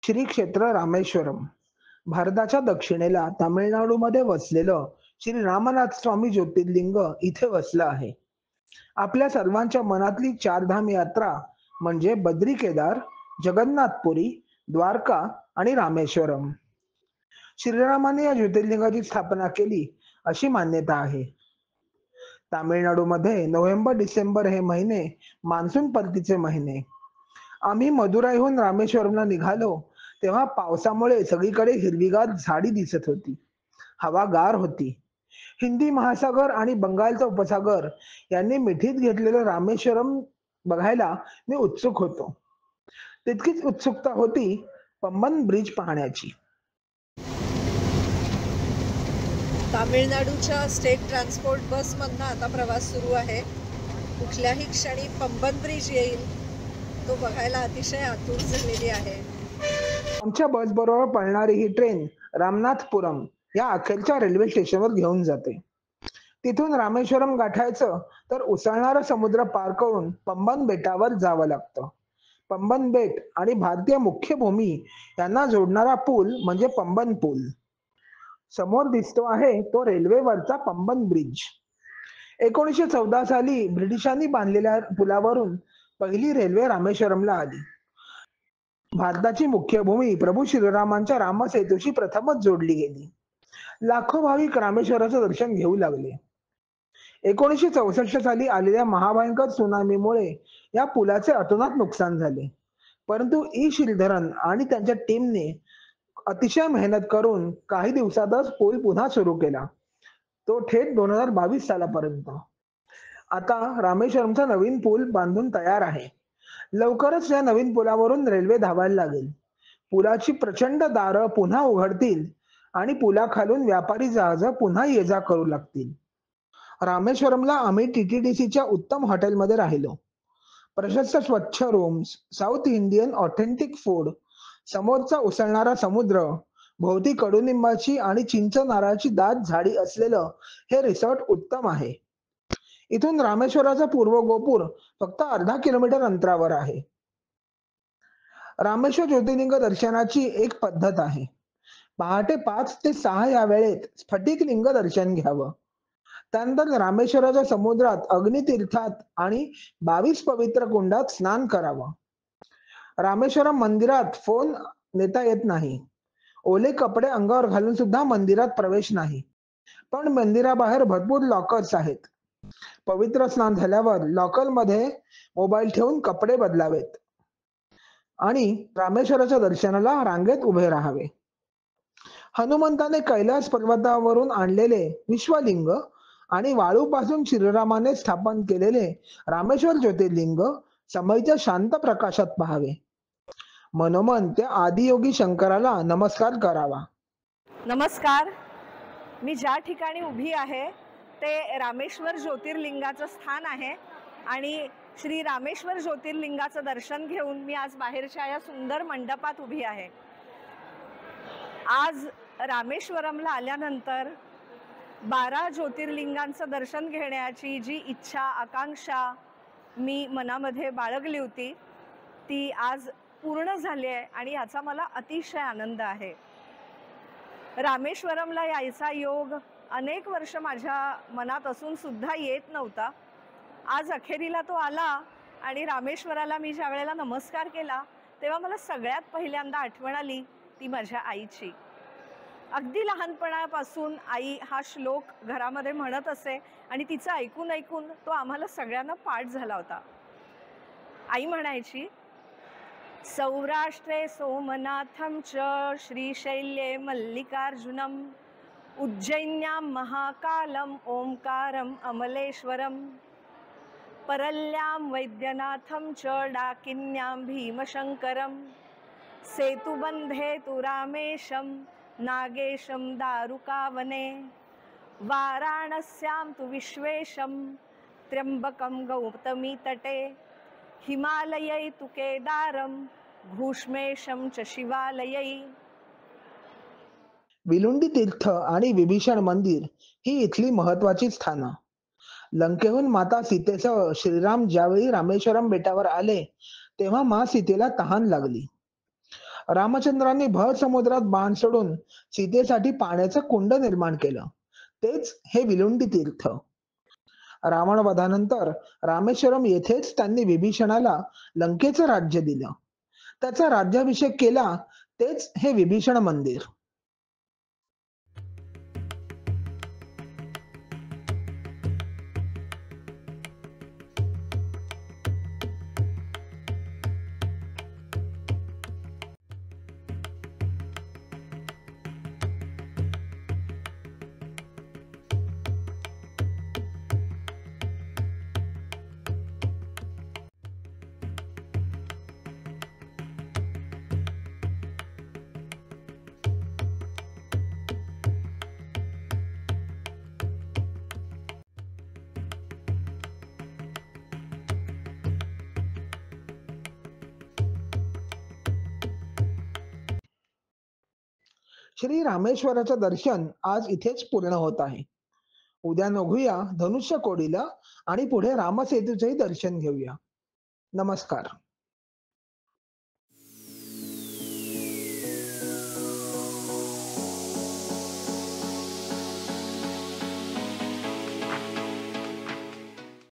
श्री क्षेत्र रामेश्वरम भारताच्या दक्षिणेला तामिळनाडूमध्ये वसलेलं श्री रामनाथ स्वामी ज्योतिर्लिंग इथे वसलं आहे. आपल्या सर्वांच्या मनातली चारधाम यात्रा म्हणजे बद्री केदार, जगन्नाथपुरी, द्वारका आणि रामेश्वरम. श्रीरामाने या ज्योतिर्लिंगाची स्थापना केली अशी मान्यता आहे. तामिळनाडूमध्ये नोव्हेंबर डिसेंबर हे महिने मान्सून परतीचे महिने. आम्ही मदुराईहून रामेश्वरमला निघालो तेव्हा पावसामुळे सगळीकडे हिरवीगार झाडी दिसत होती. हवा गार होती. हिंदी महासागर आणि बंगालचा उपसागर यांनी मिठीत घेतलेलं रामेश्वरम बघायला मी उत्सुक होतो. तितकीच उत्सुकता होती पंबन ब्रिज पाहण्याची. तामिळनाडूच्या स्टेट ट्रान्सपोर्ट बसमधनं आता प्रवास सुरू आहे. कुठल्याही क्षणी पंबन ब्रिज येईल तो बघायला अतिशय आतुर झालेली आहे. आमच्या बस बरोबर पळणारी ही ट्रेन रामनाथपुरम या अखेरच्या रेल्वे स्टेशनवर घेऊन जाते. तिथून रामेश्वरम गाठायचं तर उसळणारा समुद्र पार करून पंबन बेटावर जावं लागतं. पंबन बेट आणि भारतीय मुख्य भूमी यांना जोडणारा पूल म्हणजे पंबन पूल. समोर दिसतो आहे तो रेल्वेवरचा पंबन ब्रिज. 1914 साली ब्रिटिशांनी बांधलेल्या पुलावरून पहिली रेल्वे रामेश्वरमला आली. भारताची मुख्य भूमी प्रभू श्रीरामांच्या रामसेतूशी प्रथमच जोडली गेली. लाखो भाविक रामेश्वराचं दर्शन घेऊ लागले. 1964 साली आलेल्या महाभयंकर सुनामीमुळे या पुलाचे अतोनात नुकसान झाले. परंतु ई श्रीधरन आणि त्यांच्या टीमने अतिशय मेहनत करून काही दिवसातच पूल पुन्हा सुरू केला. तो थेट 2022 सालापर्यंत. आता रामेश्वरमचा नवीन पूल बांधून तयार आहे. लवकरच या नवीन पुलावरून रेल्वे धावायला लागेल. पुलाची प्रचंड दारं पुन्हा उघडतील आणि पुलाखालून व्यापारी जहाज पुन्हा ये जा करू लागतील. रामेश्वरमला आम्ही TTDCच्या उत्तम हॉटेलमध्ये राहिलो. प्रशस्त स्वच्छ rooms, south Indian authentic food, समोरचा उसळणारा समुद्र, भोवती कडुनिंबाची आणि चिंच नारळाची दाट झाडी असलेलं हे रिसॉर्ट उत्तम आहे. इथून रामेश्वराचा पूर्व गोपूर फक्त अर्धा किलोमीटर अंतरावर आहे. रामेश्वर ज्योतिर्लिंग दर्शनाची एक पद्धत आहे. पहाटे 5 ते 6 या वेळेत स्फटिक लिंग दर्शन घ्यावं. त्यानंतर रामेश्वराच्या समुद्रात अग्नितीर्थात आणि 22 पवित्र कुंडात स्नान करावं. रामेश्वरम मंदिरात फोन नेता येत नाही. ओले कपडे अंगावर घालून सुद्धा मंदिरात प्रवेश नाही. पण मंदिराबाहेर भरपूर लॉकर्स आहेत. पवित्र स्नान झाल्यावर लॉकरमध्ये मोबाईल ठेवून कपडे बदलावेत आणि रामेश्वराच्या दर्शनाला रांगेत उभे राहावे. हनुमंताने कैलास पर्वतावरून आणलेले विश्वलिंग आणि वाळूपासून श्रीरामाने स्थापन केलेले रामेश्वर ज्योतिर्लिंग समईच्या शांत प्रकाशात पाहावे. मनोमन त्या आदियोगी शंकराला नमस्कार करावा. नमस्कार. मी ज्या ठिकाणी उभी आहे ते रामेश्वर ज्योतिर्लिंगाचं स्थान आहे आणि श्री रामेश्वर ज्योतिर्लिंगाचं दर्शन घेऊन मी आज बाहेरच्या या सुंदर मंडपात उभी आहे. आज रामेश्वरमला आल्यानंतर 12 ज्योतिर्लिंगांचं दर्शन घेण्याची जी इच्छा आकांक्षा मी मनामध्ये बाळगली होती ती आज पूर्ण झाली आहे आणि याचा मला अतिशय आनंद आहे. रामेश्वरमला यायचा योग अनेक वर्ष माझ्या मनात असून सुद्धा येत नव्हता. आज अखेरीला तो आला आणि रामेश्वराला मी ज्या वेळेला नमस्कार केला तेव्हा मला सगळ्यात पहिल्यांदा आठवण आली ती माझ्या आईची. अगदी लहानपणापासून आई हा श्लोक घरामध्ये म्हणत असे आणि तिचं ऐकून ऐकून तो आम्हाला सगळ्यांना पाठ झाला होता. आई म्हणायची, सौराष्ट्रे सोमनाथम च श्रीशैल्ये मल्लिकार्जुनम उज्जैन्यां महाकालम ओंकारम अमलेश्वरम परल्यां वैद्यनाथम च डाकिन्यां भीमशंकरम सेतुबंधे तु रामेशम नागेशम दारुकावने वाराणस्यां तु विश्वेशम त्र्यंबकम गौतमी तटे हिमालयै तु केदारम भूष्मेशम च शिवालयै. विलुंडी तीर्थ आणि विभीषण मंदिर ही इथली महत्वाची स्थानं. लंकेहून माता सीतेसह श्रीराम ज्यावेळी रामेश्वरम बेटावर आले तेव्हा मा सीतेला तहान लागली. रामचंद्रांनी भर समुद्रात बाण सोडून सीतेसाठी पाण्याचं कुंड निर्माण केलं. तेच हे विलुंडी तीर्थ. रावण वधानंतर रामेश्वरम येथेच त्यांनी विभीषणाला लंकेचं राज्य दिलं. त्याचा राज्याभिषेक केला. तेच हे विभीषण मंदिर. श्री रामेश्वराचं दर्शन आज इथेच पूर्ण होत आहे. उद्या निघूया धनुष्य कोडीला आणि पुढे रामसेतूचेही दर्शन घेऊया. नमस्कार.